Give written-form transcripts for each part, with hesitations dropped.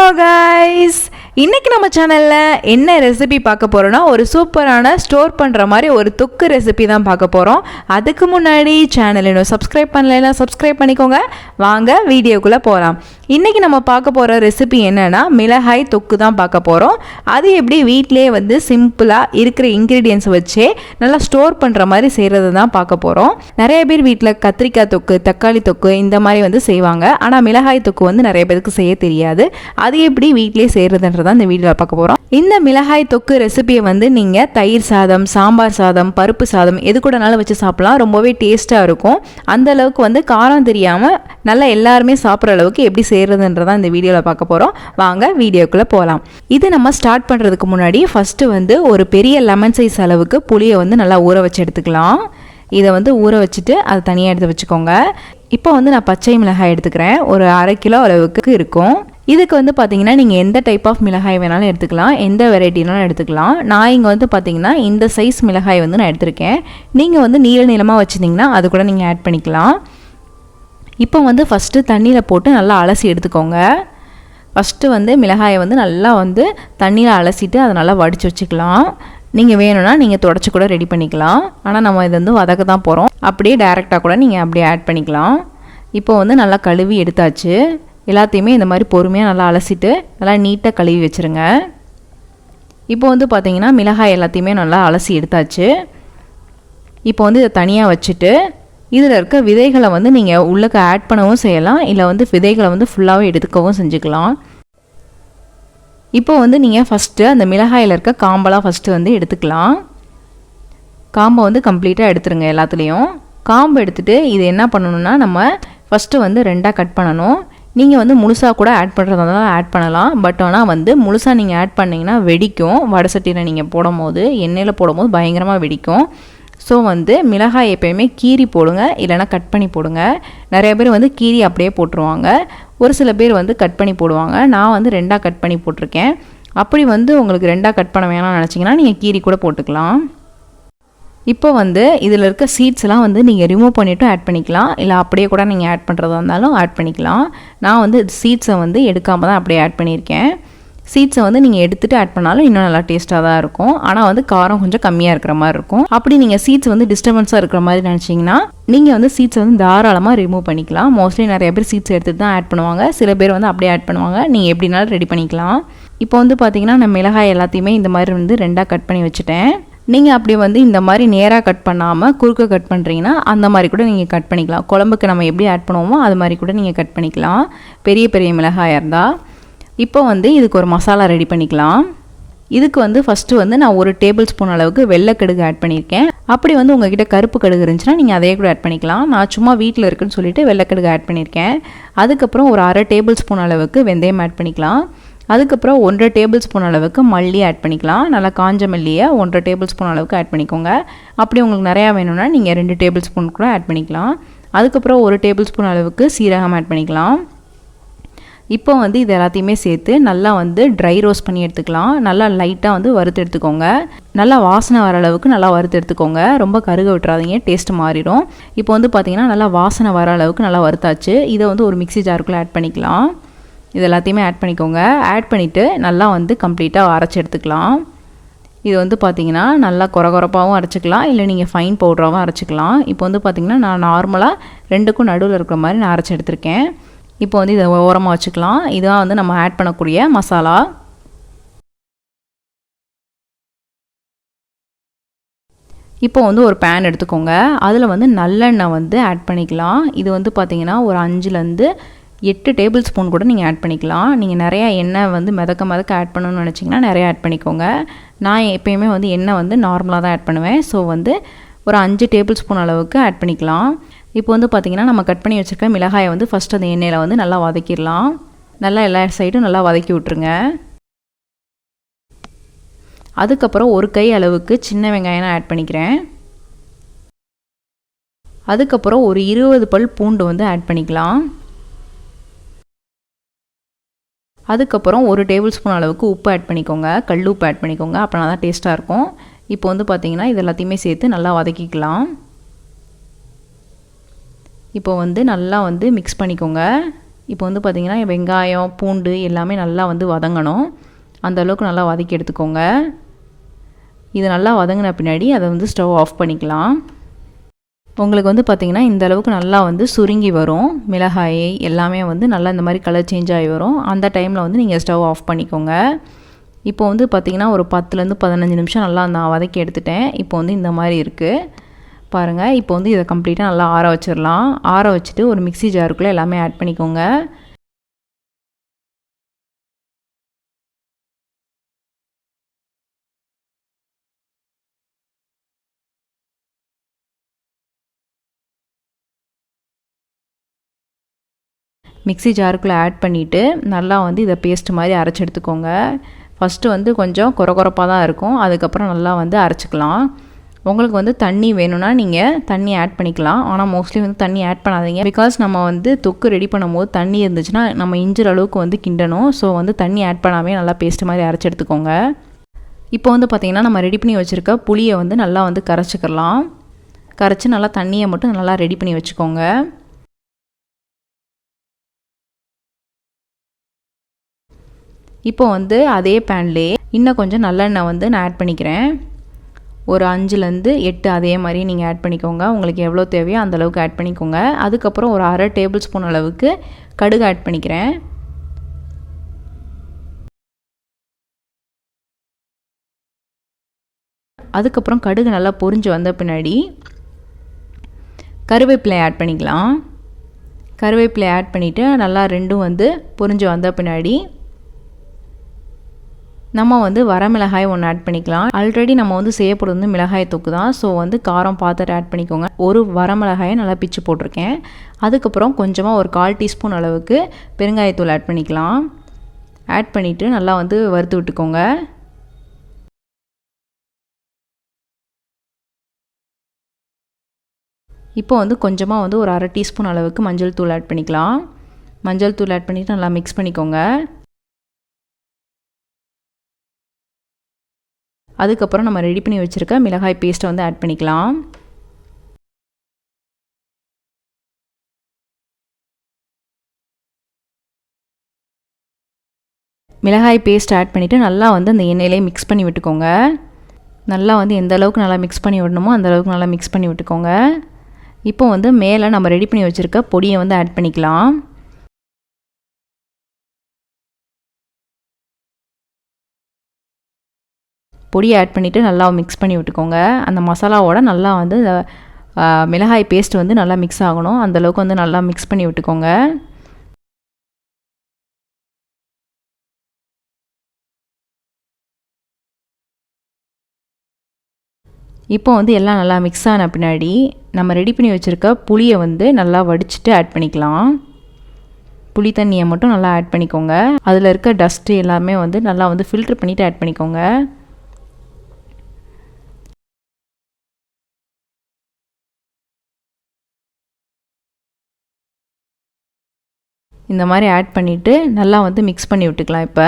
Hello guys, இன்றைக்கி நம்ம சேனலில் என்ன ரெசிபி பார்க்க போகிறோன்னா ஒரு சூப்பரான ஸ்டோர் பண்ணுற மாதிரி ஒரு தொக்கு ரெசிபி தான் பார்க்க போகிறோம். அதுக்கு முன்னாடி சேனல் இன்னும் சப்ஸ்கிரைப் பண்ணலைன்னா சப்ஸ்கிரைப் பண்ணிக்கோங்க. வாங்க வீடியோக்குள்ளே போகலாம். இன்றைக்கி நம்ம பார்க்க போகிற ரெசிபி என்னென்னா மிளகாய் தொக்கு தான் பார்க்க போகிறோம். அது எப்படி வீட்டிலே சிம்பிளாக இருக்கிற இன்க்ரீடியன்ஸ் வச்சே நல்லா ஸ்டோர் பண்ணுற மாதிரி செய்கிறது தான் பார்க்க போகிறோம். நிறைய பேர் வீட்டில் கத்திரிக்காய் தொக்கு, தக்காளி தொக்கு இந்த மாதிரி செய்வாங்க. ஆனால் மிளகாய் தொக்கு நிறைய பேருக்கு செய்ய தெரியாது. அது எப்படி வீட்டிலே செய்கிறதுன்றதான் இந்த வீடியோவில் பார்க்க போகிறோம். இந்த மிளகாய் தொக்கு ரெசிபியை நீங்கள் தயிர் சாதம், சாம்பார் சாதம், பருப்பு சாதம் எது கூடனாலும் வச்சு சாப்பிடலாம். ரொம்பவே டேஸ்ட்டாக இருக்கும். அந்த அளவுக்கு காரம் தெரியாமல் நல்லா எல்லாருமே சாப்பிட்ற அளவுக்கு எப்படி செய்கிறதுன்றதான் இந்த வீடியோவில் பார்க்க போகிறோம். வாங்க வீடியோக்குள்ளே போகலாம். இது நம்ம ஸ்டார்ட் பண்ணுறதுக்கு முன்னாடி ஃபஸ்ட்டு ஒரு பெரிய லெமன் சைஸ் அளவுக்கு புளியை நல்லா ஊற வச்சு எடுத்துக்கலாம். இதை ஊற வச்சுட்டு அதை தனியாக எடுத்து வச்சுக்கோங்க. இப்போ நான் பச்சை மிளகாய் எடுத்துக்கிறேன். ஒரு 1/2 கிலோ அளவுக்கு இருக்கும். இதுக்கு பார்த்தீங்கன்னா நீங்கள் எந்த டைப் ஆஃப் மிளகாய் வேணாலும் எடுத்துக்கலாம், எந்த வெரைட்டினாலும் எடுத்துக்கலாம். நான் இங்கே பார்த்தீங்கன்னா இந்த சைஸ் மிளகாய் நான் எடுத்திருக்கேன். நீங்கள் நீள நீளமாக வச்சுருந்தீங்கன்னா அது கூட நீங்கள் ஆட் பண்ணிக்கலாம். இப்போ ஃபஸ்ட்டு தண்ணியில் போட்டு நல்லா அலசி எடுத்துக்கோங்க. ஃபஸ்ட்டு மிளகாயை நல்லா தண்ணியில் அலசிட்டு அதை நல்லா வடித்து வச்சுக்கலாம். நீங்கள் வேணும்னா நீங்கள் தொடச்சி கூட ரெடி பண்ணிக்கலாம். ஆனால் நம்ம இதை வதக்க தான் போகிறோம். அப்படியே டைரெக்டாக கூட நீங்கள் அப்படியே ஆட் பண்ணிக்கலாம். இப்போ நல்லா கழுவி எடுத்தாச்சு. எல்லாத்தையுமே இந்த மாதிரி பொறுமையாக நல்லா அலசிட்டு நல்லா நீட்டாக கழுவி வச்சுருங்க. இப்போ பார்த்தீங்கன்னா மிளகாய் எல்லாத்தையுமே நல்லா அலசி எடுத்தாச்சு. இப்போ இதை தனியாக வச்சுட்டு இதில் இருக்க விதைகளை நீங்கள் உள்ளுக்கு ஆட் பண்ணவும் செய்யலாம், இல்லை விதைகளை ஃபுல்லாகவே எடுத்துக்கவும் செஞ்சுக்கலாம். இப்போ நீங்கள் ஃபஸ்ட்டு அந்த மிளகாயில் இருக்க காம்பெல்லாம் ஃபஸ்ட்டு எடுத்துக்கலாம். காம்பை கம்ப்ளீட்டாக எடுத்துருங்க. எல்லாத்துலேயும் காம்பு எடுத்துகிட்டு இது என்ன பண்ணணுன்னா நம்ம ஃபஸ்ட்டு 2ஆக கட் பண்ணணும். நீங்கள் முழுசாக கூட ஆட் பண்ணுறதா ஆட் பண்ணலாம். பட் ஆனால் முழுசாக நீங்கள் ஆட் பண்ணிங்கன்னா வெடிக்கும். வடை சட்டியில் நீங்கள் போடும்போது, எண்ணெயில் போடும்போது பயங்கரமாக வெடிக்கும். ஸோ மிளகாய் எப்போயுமே கீரி போடுங்க, இல்லைனா கட் பண்ணி போடுங்க. நிறைய பேர் கீரி அப்படியே போட்டுருவாங்க. ஒரு சில பேர் கட் பண்ணி போடுவாங்க. நான் 2ஆக கட் பண்ணி போட்டிருக்கேன். அப்படி உங்களுக்கு 2ஆக கட் பண்ண வேணாம்னு நினச்சிங்கன்னா நீங்கள் கீரி கூட போட்டுக்கலாம். இப்போ இதில் இருக்க சீட்ஸ்லாம் நீங்கள் ரிமூவ் பண்ணிவிட்டு ஆட் பண்ணிக்கலாம், இல்லை அப்படியே கூட நீங்கள் ஆட் பண்ணுறதா இருந்தாலும் ஆட் பண்ணிக்கலாம். நான் சீட்ஸை எடுக்காமல் தான் அப்படியே ஆட் பண்ணியிருக்கேன். சீட்ஸை நீங்கள் எடுத்துகிட்டு ஆட் பண்ணாலும் இன்னும் நல்லா டேஸ்ட்டாக தான் இருக்கும். ஆனால் காரம் கொஞ்சம் கம்மியாக இருக்கிற மாதிரி இருக்கும். அப்படி நீங்கள் சீட்ஸ் டிஸ்டர்பன்ஸாக இருக்கிற மாதிரி நினச்சிங்கன்னா நீங்கள் சீட்ஸை தாராளமாக ரிமூவ் பண்ணிக்கலாம். மோஸ்ட்லி நிறைய பேர் சீட்ஸ் எடுத்துகிட்டு தான் ஆட் பண்ணுவாங்க. சில பேர் அப்படியே ஆட் பண்ணுவாங்க. நீங்கள் எப்படினாலும் ரெடி பண்ணிக்கலாம். இப்போ பார்த்தீங்கன்னா நான் மிளகாய் எல்லாத்தையுமே இந்த மாதிரி 2ஆக கட் பண்ணி வச்சுட்டேன். நீங்கள் அப்படி இந்த மாதிரி நேராக கட் பண்ணாமல் குறுக்க கட் பண்ணுறீங்கன்னா அந்த மாதிரி கூட நீங்கள் கட் பண்ணிக்கலாம். குழம்புக்கு நம்ம எப்படி ஆட் பண்ணுவோமோ அது மாதிரி கூட நீங்கள் கட் பண்ணிக்கலாம், பெரிய பெரிய மிளகாயாக இருந்தால். இப்போ இதுக்கு ஒரு மசாலா ரெடி பண்ணிக்கலாம். இதுக்கு ஃபஸ்ட்டு நான் 1 டேபிள் ஸ்பூன் அளவுக்கு வெள்ளைக்கடுகு ஆட் பண்ணியிருக்கேன். அப்படி உங்ககிட்ட கருப்பு கடுகு இருந்துச்சுன்னா நீங்கள் அதே கூட ஆட் பண்ணிக்கலாம். நான் சும்மா வீட்டில் இருக்குன்னு சொல்லிட்டு வெள்ளைக்கடுகு ஆட் பண்ணியிருக்கேன். அதுக்கப்புறம் ஒரு 1/2 டேபிள் ஸ்பூன் அளவுக்கு வெந்தயம் ஆட் பண்ணிக்கலாம். அதுக்கப்புறம் 1/2 டேபிள் ஸ்பூன் அளவுக்கு மல்லி ஆட் பண்ணிக்கலாம். நல்லா காஞ்ச மல்லியை 1/2 டேபிள் ஸ்பூன் அளவுக்கு ஆட் பண்ணிக்கோங்க. அப்படி உங்களுக்கு நிறையா வேணும்னா நீங்கள் 2 டேபிள் ஸ்பூன் கூட ஆட் பண்ணிக்கலாம். அதுக்கப்புறம் 1 டேபிள் ஸ்பூன் அளவுக்கு சீரகம் ஆட் பண்ணிக்கலாம். இப்போ இது எல்லாத்தையுமே சேர்த்து நல்லா ட்ரை ரோஸ்ட் பண்ணி எடுத்துக்கலாம். நல்லா லைட்டாக வறுத்து எடுத்துக்கோங்க. நல்லா வாசனை வர அளவுக்கு நல்லா வறுத்து எடுத்துக்கோங்க. ரொம்ப கருக விட்டுறாதீங்க, டேஸ்ட் மாறிடும். இப்போ பார்த்தீங்கன்னா நல்லா வாசனை வர அளவுக்கு நல்லா வறுத்தாச்சு. இதை ஒரு மிக்ஸி ஜாருக்குள்ளே ஆட் பண்ணிக்கலாம். இது எல்லாத்தையுமே ஆட் பண்ணிக்கோங்க. ஆட் பண்ணிவிட்டு நல்லா கம்ப்ளீட்டாக அரைச்சி எடுத்துக்கலாம். இது பார்த்தீங்கன்னா நல்லா கொரகொரப்பாகவும் அரைச்சிக்கலாம், இல்லை நீங்கள் ஃபைன் பவுடராகவும் அரைச்சிக்கலாம். இப்போ பார்த்தீங்கன்னா நான் நார்மலாக 2க்கும் நடுவில் இருக்கிற மாதிரி நான் அரைச்சி எடுத்திருக்கேன். இப்போ இதை ஓரமாக வச்சுக்கலாம். இதுதான் நம்ம ஆட் பண்ணக்கூடிய மசாலா. இப்போ ஒரு பேன் எடுத்துக்கோங்க. அதில் நல்லெண்ணெய் ஆட் பண்ணிக்கலாம். இது பார்த்தீங்கன்னா ஒரு 5லேருந்து 8 டேபிள் ஸ்பூன் கூட நீங்கள் ஆட் பண்ணிக்கலாம். நீங்கள் நிறையா எண்ணெய் மிதக்க ஆட் பண்ணணும்னு நினச்சிங்கன்னா நிறையா ஆட் பண்ணிக்கோங்க. நான் எப்போயுமே எண்ணெய் நார்மலாக தான் ஆட் பண்ணுவேன். ஸோ ஒரு 5 டேபிள் ஸ்பூன் அளவுக்கு ஆட் பண்ணிக்கலாம். இப்போ பார்த்தீங்கன்னா நம்ம கட் பண்ணி வச்சுருக்க மிளகாயை ஃபஸ்ட் அந்த எண்ணெயில் நல்லா வதக்கிடலாம். நல்லா எல்லா சைடும் நல்லா வதக்கி விட்ருங்க. அதுக்கப்புறம் ஒரு கை அளவுக்கு சின்ன வெங்காயம் நான் ஆட் பண்ணிக்கிறேன். அதுக்கப்புறம் ஒரு 20 பல் பூண்டு ஆட் பண்ணிக்கலாம். அதுக்கப்புறம் 1 டேபிள் ஸ்பூன் அளவுக்கு உப்பு ஆட் பண்ணிக்கோங்க. கல் உப்பு ஆட் பண்ணிக்கோங்க, அப்படின்னா தான் டேஸ்ட்டாக இருக்கும். இப்போ பார்த்தீங்கன்னா இது எல்லாத்தையுமே சேர்த்து நல்லா வதக்கிக்கலாம். இப்போ நல்லா மிக்ஸ் பண்ணிக்கோங்க. இப்போ வந்து பார்த்திங்கன்னா வெங்காயம் பூண்டு எல்லாமே நல்லா வந்து வதங்கணும். அந்த அளவுக்கு நல்லா வதக்கி எடுத்துக்கோங்க. இது நல்லா வதங்கின பின்னாடி அதை வந்து ஸ்டவ் ஆஃப் பண்ணிக்கலாம். உங்களுக்கு வந்து பார்த்திங்கன்னா இந்த அளவுக்கு நல்லா வந்து சுருங்கி வரும். மிளகாய் எல்லாமே வந்து நல்லா இந்த மாதிரி கலர் சேஞ்ச் ஆகி வரும். அந்த டைமில் வந்து நீங்கள் ஸ்டவ் ஆஃப் பண்ணிக்கோங்க. இப்போ வந்து பார்த்திங்கன்னா ஒரு 10லேருந்து 15 நிமிஷம் நல்லா நான் வதக்கி எடுத்துட்டேன். இப்போ வந்து இந்த மாதிரி இருக்குது பாருங்கள். இப்போ வந்து இதை கம்ப்ளீட்டாக நல்லா ஆற வச்சிடலாம். ஆற வச்சுட்டு ஒரு மிக்ஸி ஜாருக்குள்ளே எல்லாமே ஆட் பண்ணிக்கோங்க. மிக்ஸி ஜாருக்குள்ளே ஆட் பண்ணிவிட்டு நல்லா வந்து இதை பேஸ்ட் மாதிரி அரைச்சி எடுத்துக்கோங்க. ஃபஸ்ட்டு வந்து கொஞ்சம் கொரகொரப்பாக தான் இருக்கும். அதுக்கப்புறம் நல்லா வந்து அரைச்சிக்கலாம். உங்களுக்கு வந்து தண்ணி வேணும்னா நீங்கள் தண்ணி ஆட் பண்ணிக்கலாம். ஆனால் மோஸ்ட்லி வந்து தண்ணி ஆட் பண்ணாதீங்க. பிகாஸ் நம்ம வந்து தொக்கு ரெடி பண்ணும்போது தண்ணி இருந்துச்சுன்னா நம்ம இஞ்சுற அளவுக்கு வந்து கிண்டணும். ஸோ வந்து தண்ணி ஆட் பண்ணாமே நல்லா பேஸ்ட் மாதிரி அரைச்சி எடுத்துக்கோங்க. இப்போ வந்து பார்த்திங்கன்னா நம்ம ரெடி பண்ணி வச்சுருக்க புளியை வந்து நல்லா வந்து கரைச்சிக்கலாம். கரைச்சி நல்லா தண்ணியை மட்டும் நல்லா ரெடி பண்ணி வச்சுக்கோங்க. இப்போ வந்து அதே பேன்லேயே இன்னும் கொஞ்சம் நல்லெண்ணெய் வந்து நான் ஆட் பண்ணிக்கிறேன். ஒரு 5லேருந்து 8 அதே மாதிரி நீங்கள் ஆட் பண்ணிக்கோங்க. உங்களுக்கு எவ்வளோ தேவையோ அந்தளவுக்கு ஆட் பண்ணிக்கோங்க. அதுக்கப்புறம் ஒரு அரை டேபிள் ஸ்பூன் அளவுக்கு கடுகு ஆட் பண்ணிக்கிறேன். அதுக்கப்புறம் கடுகு நல்லா பொரிஞ்சு வந்த பின்னாடி கருவேப்பிலை ஆட் பண்ணிக்கலாம். கருவேப்பிலை ஆட் பண்ணிவிட்டு நல்லா ரெண்டும் வந்து பொரிஞ்சு வந்த பின்னாடி நம்ம வந்து வரமிளகாய் ஒன்று ஆட் பண்ணிக்கலாம். ஆல்ரெடி நம்ம வந்து செய்யப்படுறது வந்து மிளகாய் தொக்கு தான். ஸோ வந்து காரம் பார்த்துட்டு ஆட் பண்ணிக்கோங்க. ஒரு வரமிளகாயை நல்லா பிச்சு போட்டிருக்கேன். அதுக்கப்புறம் கொஞ்சமாக ஒரு 1/4 டீஸ்பூன் அளவுக்கு பெருங்காயத்தூள் ஆட் பண்ணிக்கலாம். ஆட் பண்ணிவிட்டு நல்லா வந்து வறுத்து விட்டுக்கோங்க. இப்போ வந்து கொஞ்சமாக வந்து ஒரு 1/2 டீஸ்பூன் அளவுக்கு மஞ்சள் தூள் ஆட் பண்ணிக்கலாம். மஞ்சள் தூள் ஆட் பண்ணிவிட்டு நல்லா மிக்ஸ் பண்ணிக்கோங்க. அதுக்கப்புறம் நம்ம ரெடி பண்ணி வச்சுருக்க மிளகாய் பேஸ்ட்டை வந்து ஆட் பண்ணிக்கலாம். மிளகாய் பேஸ்ட் ஆட் பண்ணிவிட்டு நல்லா வந்து அந்த எண்ணெயிலே மிக்ஸ் பண்ணி விட்டுக்கோங்க. நல்லா வந்து எந்த அளவுக்கு நல்லா மிக்ஸ் பண்ணி விடணுமோ அந்த அளவுக்கு நல்லா மிக்ஸ் பண்ணி விட்டுக்கோங்க. இப்போ வந்து மேலே நம்ம ரெடி பண்ணி வச்சுருக்க பொடியை வந்து ஆட் பண்ணிக்கலாம். பொடியை ஆட் பண்ணிவிட்டு நல்லா மிக்ஸ் பண்ணி விட்டுக்கோங்க. அந்த மசாலாவோட நல்லா வந்து மிளகாய் பேஸ்ட் வந்து நல்லா மிக்ஸ் ஆகணும். அந்தளவுக்கு வந்து நல்லா மிக்ஸ் பண்ணி விட்டுக்கோங்க. இப்போ வந்து எல்லாம் நல்லா மிக்ஸ் ஆன பின்னாடி நம்ம ரெடி பண்ணி வச்சுருக்க புளியை வந்து நல்லா வடிச்சிட்டு ஆட் பண்ணிக்கலாம். புளி தண்ணியை மட்டும் நல்லா ஆட் பண்ணிக்கோங்க. அதில் இருக்க டஸ்ட்டு எல்லாமே வந்து நல்லா வந்து ஃபில்ட்ரு பண்ணிவிட்டு ஆட் பண்ணிக்கோங்க. இந்த மாதிரி ஆட் பண்ணிவிட்டு நல்லா வந்து மிக்ஸ் பண்ணி விட்டுக்கலாம். இப்போ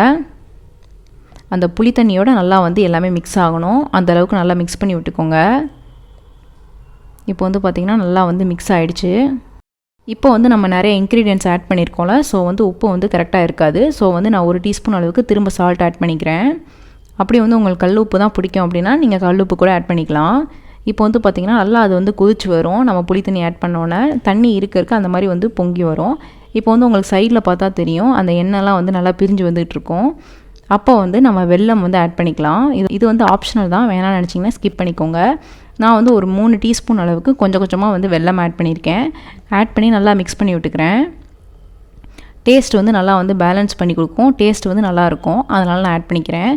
அந்த புளி தண்ணியோட நல்லா வந்து எல்லாமே மிக்ஸ் ஆகணும். அந்தளவுக்கு நல்லா மிக்ஸ் பண்ணி விட்டுக்கோங்க. இப்போ வந்து பார்த்திங்கன்னா நல்லா வந்து மிக்ஸ் ஆகிடுச்சு. இப்போ வந்து நம்ம நிறைய இன்க்ரீடியன்ட்ஸ் ஆட் பண்ணியிருக்கோம்ல. ஸோ வந்து உப்பு வந்து கரெக்டாக இருக்காது. ஸோ வந்து நான் 1 டீஸ்பூன் அளவுக்கு திரும்ப சால்ட் ஆட் பண்ணிக்கிறேன். அப்படி வந்து உங்களுக்கு கல் உப்பு தான் பிடிக்கும் அப்படின்னா நீங்கள் கல் உப்பு கூட ஆட் பண்ணிக்கலாம். இப்போ வந்து பார்த்திங்கன்னா நல்லா அது வந்து கொதிச்சு வரும். நம்ம புளி தண்ணி ஆட் பண்ணோன்னே தண்ணி இருக்க அந்த மாதிரி வந்து பொங்கி வரும். இப்போ வந்து உங்களுக்கு சைடில் பார்த்தா தெரியும் அந்த எண்ணெய்லாம் வந்து நல்லா பிரிஞ்சு வந்துகிட்ருக்கும். அப்போ வந்து நம்ம வெல்லம் வந்து ஆட் பண்ணிக்கலாம். இது வந்து ஆப்ஷனல் தான், வேணாம்னு நினச்சிங்கன்னா ஸ்கிப் பண்ணிக்கோங்க. நான் வந்து ஒரு 3 டீஸ்பூன் அளவுக்கு கொஞ்சம் கொஞ்சமாக வந்து வெல்லம் ஆட் பண்ணியிருக்கேன். ஆட் பண்ணி நல்லா மிக்ஸ் பண்ணி விட்டுக்கிறேன். டேஸ்ட் வந்து நல்லா வந்து பேலன்ஸ் பண்ணி கொடுக்கும். டேஸ்ட் வந்து நல்லாயிருக்கும். அதனால் நான் ஆட் பண்ணிக்கிறேன்.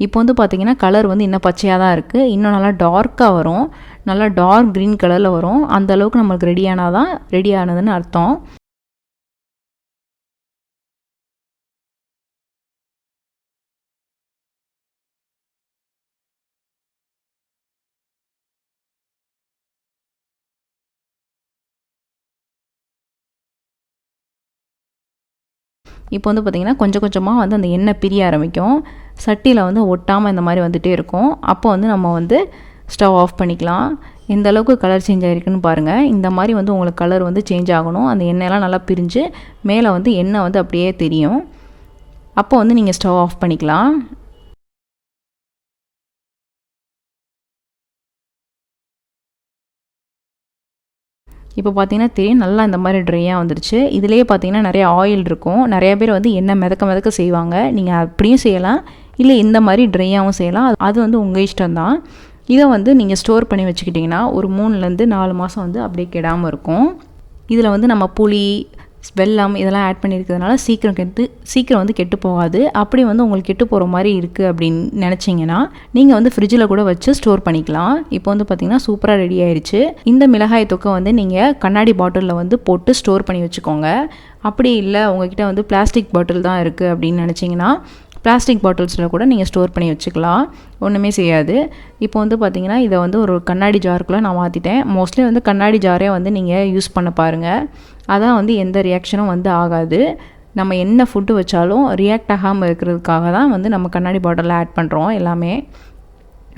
இப்போ வந்து பார்த்திங்கன்னா கலர் வந்து இன்னும் பச்சையாக தான் இருக்குது. இன்னும் நல்லா டார்க்காக வரும். நல்லா டார்க் க்ரீன் கலரில் வரும். அந்த அளவுக்கு நம்மளுக்கு ரெடி ஆனதுன்னு அர்த்தம். இப்போ வந்து பார்த்திங்கன்னா கொஞ்சம் கொஞ்சமாக வந்து அந்த எண்ணெய் பிரிய ஆரம்பிக்கும். சட்டியில் வந்து ஒட்டாமல் இந்த மாதிரி வந்துகிட்டே இருக்கும். அப்போ வந்து நம்ம வந்து ஸ்டவ் ஆஃப் பண்ணிக்கலாம். எந்த அளவுக்கு கலர் சேஞ்ச் ஆகிருக்குன்னு பாருங்கள். இந்த மாதிரி வந்து உங்களுக்கு கலர் வந்து சேஞ்ச் ஆகணும். அந்த எண்ணெயெல்லாம் நல்லா பிரிஞ்சு மேலே வந்து எண்ணெய் வந்து அப்படியே தெரியும். அப்போ வந்து நீங்கள் ஸ்டவ் ஆஃப் பண்ணிக்கலாம். இப்போ பார்த்தீங்கன்னா தெரியும், நல்லா இந்த மாதிரி ட்ரையாக வந்துருச்சு. இதிலேயே பார்த்தீங்கன்னா நிறைய ஆயில் இருக்கும். நிறைய பேர் வந்து எண்ணெய் மிதக்க செய்வாங்க. நீங்கள் அப்படியும் செய்யலாம், இல்லை இந்த மாதிரி ட்ரையாகவும் செய்யலாம். அது வந்து உங்கள் இஷ்டம் தான். இதை வந்து நீங்கள் ஸ்டோர் பண்ணி வச்சுக்கிட்டிங்கன்னா ஒரு 3லேருந்து 4 மாதம் வந்து அப்படியே கெடாமல் இருக்கும். இதில் வந்து நம்ம புளி, வெல்லம் இதெல்லாம் ஆட் பண்ணியிருக்கிறதுனால சீக்கிரம் வந்து கெட்டு போகாது. அப்படி வந்து உங்களுக்கு கெட்டு போகிற மாதிரி இருக்குது அப்படின்னு நினச்சிங்கன்னா நீங்கள் வந்து ஃப்ரிட்ஜில் கூட வச்சு ஸ்டோர் பண்ணிக்கலாம். இப்போ வந்து பார்த்திங்கன்னா சூப்பராக ரெடி ஆயிடுச்சு. இந்த மிளகாய் தொக்கை வந்து நீங்கள் கண்ணாடி பாட்டிலில் வந்து போட்டு ஸ்டோர் பண்ணி வச்சுக்கோங்க. அப்படி இல்லை உங்ககிட்ட வந்து பிளாஸ்டிக் பாட்டில் தான் இருக்குது அப்படின்னு நினச்சிங்கன்னா பிளாஸ்டிக் பாட்டில்ஸில் கூட நீங்கள் ஸ்டோர் பண்ணி வச்சுக்கலாம், ஒன்றுமே செய்யாது. இப்போ வந்து பார்த்திங்கன்னா இதை வந்து ஒரு கண்ணாடி ஜாருக்குள்ளே நான் மாற்றிட்டேன். மோஸ்ட்லி வந்து கண்ணாடி ஜாரே வந்து நீங்கள் யூஸ் பண்ண பாருங்கள். அதான் வந்து எந்த ரியாக்ஷனும் வந்து ஆகாது. நம்ம என்ன ஃபுட்டு வச்சாலும் ரியாக்ட் ஆகாமல் இருக்கிறதுக்காக தான் வந்து நம்ம கண்ணாடி பாட்டிலில் ஆட் பண்ணுறோம் எல்லாமே.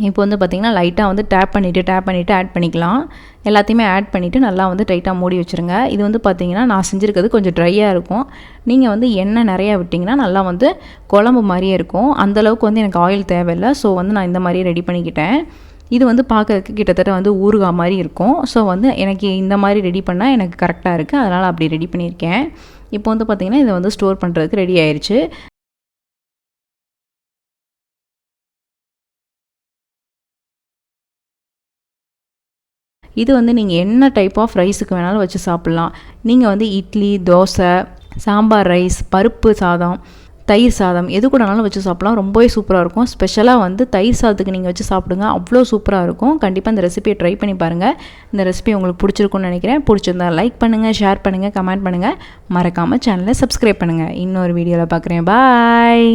இப்போ வந்து பார்த்திங்கன்னா லைட்டாக வந்து டேப் பண்ணிவிட்டு ஆட் பண்ணிக்கலாம். எல்லாத்தையுமே ஆட் பண்ணிவிட்டு நல்லா வந்து டைட்டாக மூடி வச்சுருங்க. இது வந்து பார்த்திங்கன்னா நான் செஞ்சுருக்கிறது கொஞ்சம் ட்ரையாக இருக்கும். நீங்கள் வந்து எண்ணெய் நிறையா விட்டிங்கன்னா நல்லா வந்து குழம்பு மாதிரியே இருக்கும். அந்தளவுக்கு வந்து எனக்கு ஆயில் தேவையில்லை. ஸோ வந்து நான் இந்த மாதிரியே ரெடி பண்ணிக்கிட்டேன். இது வந்து பார்க்குறதுக்கு கிட்டத்தட்ட வந்து ஊறுகாய் மாதிரி இருக்கும். ஸோ வந்து எனக்கு இந்த மாதிரி ரெடி பண்ணால் எனக்கு கரெக்டாக இருக்குது, அதனால் அப்படி ரெடி பண்ணியிருக்கேன். இப்போ வந்து பார்த்திங்கன்னா இதை வந்து ஸ்டோர் பண்ணுறதுக்கு ரெடி ஆயிடுச்சு. இது வந்து நீங்கள் என்ன டைப் ஆஃப் ரைஸுக்கு வேணாலும் வச்சு சாப்பிட்லாம். நீங்கள் வந்து இட்லி, தோசை, சாம்பார் ரைஸ், பருப்பு சாதம், தயிர் சாதம் எது கூடனாலும் வச்சு சாப்பிட்லாம். ரொம்பவே சூப்பராக இருக்கும். ஸ்பெஷலாக வந்து தயிர் சாதத்துக்கு நீங்கள் வச்சு சாப்பிடுங்க, அவ்வளோ சூப்பராக இருக்கும். கண்டிப்பாக இந்த ரெசிபியை ட்ரை பண்ணி பாருங்கள். இந்த ரெசிபி உங்களுக்கு பிடிச்சிருக்குன்னு நினைக்கிறேன். பிடிச்சிருந்தா லைக் பண்ணுங்கள், ஷேர் பண்ணுங்கள், கமெண்ட் பண்ணுங்கள். மறக்காமல் சேனலை சப்ஸ்கிரைப் பண்ணுங்கள். இன்னொரு வீடியோவில் பார்க்குறேன். பாய்.